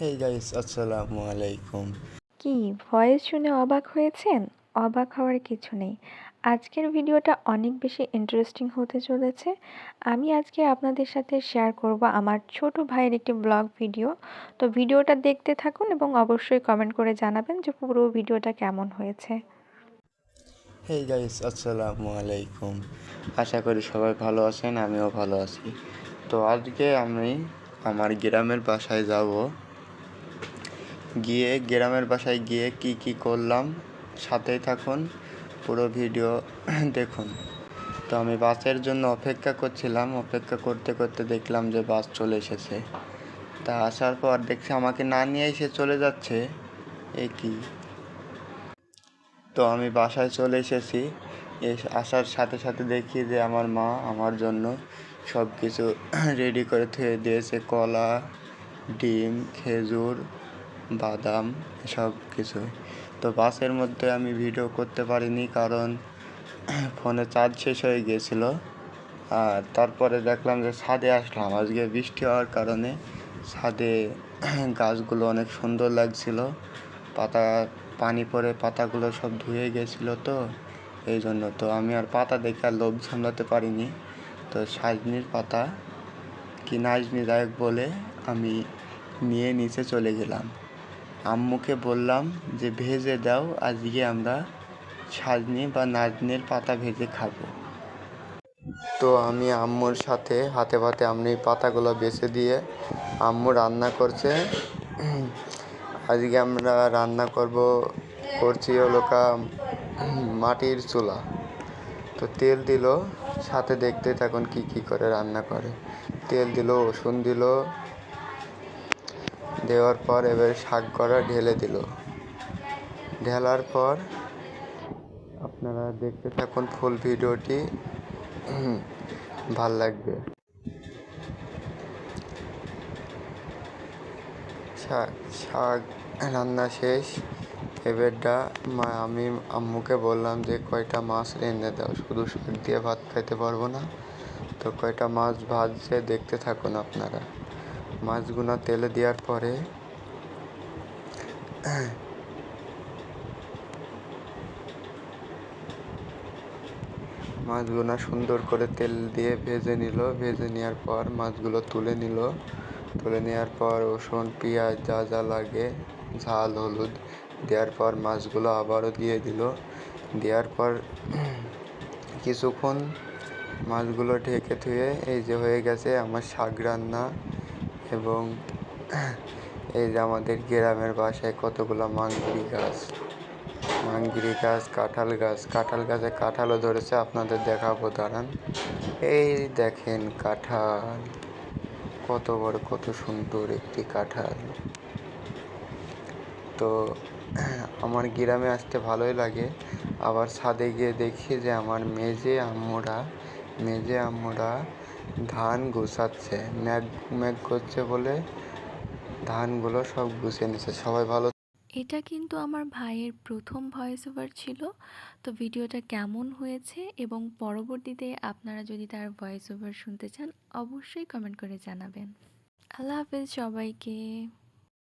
Hey guys, আসসালামু আলাইকুম। কি ভয়েস শুনে অবাক হয়েছেন? অবাক হওয়ার কিছু নেই। আজকের ভিডিওটা অনেক বেশি ইন্টারেস্টিং হতে চলেছে। আমি আজকে আপনাদের সাথে শেয়ার করব আমার ছোট ভাইয়ের একটি ব্লগ ভিডিও। তো ভিডিওটা দেখতে থাকুন এবং অবশ্যই কমেন্ট করে জানাবেন যে পুরো ভিডিওটা কেমন হয়েছে। হেই গাইস, আসসালামু আলাইকুম। আশা করি সবাই ভালো আছেন, আমিও ভালো আছি। তো আজকে আমি আমার গ্রামের বাসায় যাব। গ্রামের বাসায় গিয়ে কি করলাম সাথেই থাকুন, পুরো ভিডিও দেখুন। তো আমি বাসের জন্য অপেক্ষা করছিলাম, অপেক্ষা করতে করতে দেখলাম যে বাস চলে এসেছে। তা আসার পর দেখছি আমাকে না নিয়ে এসে চলে যাচ্ছে। এ কি! তো আমি বাসায় চলে এসেছি। আসার সাথে সাথে দেখি যে আমার মা আমার জন্য সব কিছু রেডি করে থুয়ে দিয়েছে: কলা, ডিম, খেজুর, বাদাম, সব কিছুই। তো বাসের মধ্যে আমি ভিডিও করতে পারিনি, কারণ ফোনে চার্জ শেষ হয়ে গিয়েছিল। আর তারপরে দেখলাম যে ছাদে আসলাম। আজকে বৃষ্টি হওয়ার কারণে ছাদে গাছগুলো অনেক সুন্দর লাগছিল। পানি পড়ে পাতাগুলো সব ধুয়ে গেছিলো, তো এই জন্য তো আমি আর পাতা দেখে আর লোভ সামলাতে পারিনি। তো সাজনির পাতা কি নাজনি দায়ক বলে আমি নিয়ে নিচে চলে গেলাম। আম্মুকে বললাম যে ভেজে দাও, আজকে আমরা সাজনি বা নাজনির পাতা ভেজে খাবো। তো আমি আম্মুর সাথে হাতে পাতে আমি পাতাগুলো বেছে দিয়ে আম্মু রান্না করছে। আজকে আমরা রান্না করছি হলো মাটির চুলা। তো তেল দিল, সাথে দেখতে থাকুন কি করে রান্না করে। তেল দিল, রসুন দিল, দেওয়ার পর এবার শাক করা ঢেলে দিল। ঢেলার পর আপনারা দেখতে থাকুন ফুল ভিডিওটি, ভাল লাগবে। শাক রান্না শেষ। এবারটা আমি আম্মুকে বললাম যে কয়টা মাছ রেঁধে দাও, শুধু শাক দিয়ে ভাত খাইতে পারবো না। তো কয়টা মাছ ভাজছে দেখতে থাকুন আপনারা। মাছগুলো তেলে দেওয়ার পরে মাছগুলো সুন্দর করে তেল দিয়ে ভেজে নিল। ভেজে নেওয়ার পর মাছগুলো তুলে নেওয়ার পর রসুন, পেঁয়াজ, যা যা লাগে, ঝাল, হলুদ দেওয়ার পর মাছগুলো আবারও দিয়ে দিল। দেওয়ার পর কিছুক্ষণ মাছগুলো ঢেকে থুয়ে এই যে হয়ে গেছে আমার শাক রান্না। এবং এই যে আমাদের গ্রামের বাসায় কতগুলো মাংরি গাছ, কাঁঠাল গাছে কাঁঠালও ধরেছে, আপনাদের দেখাবো, দাঁড়ান। এই দেখেন কাঁঠাল, কত বড়, কত সুন্দর একটি কাঁঠাল। তো আমার গ্রামে আসতে ভালোই লাগে। আবার ছাদে গিয়ে দেখি যে আমার মেজে আম্মুরা ধান গুছাচ্ছে। ম্যাগ করছে বলে ধানগুলো সব গুছিয়ে নিচ্ছে। সবাই ভালো। এটা কিন্তু আমার ভাইয়ের প্রথম ভয়েস ওভার ছিল। তো ভিডিওটা কেমন হয়েছে এবং পরবর্তীতে আপনারা যদি তার ভয়েস ওভার শুনতে চান অবশ্যই কমেন্ট করে জানাবেন। আল্লাহ হাফেজ সবাইকে।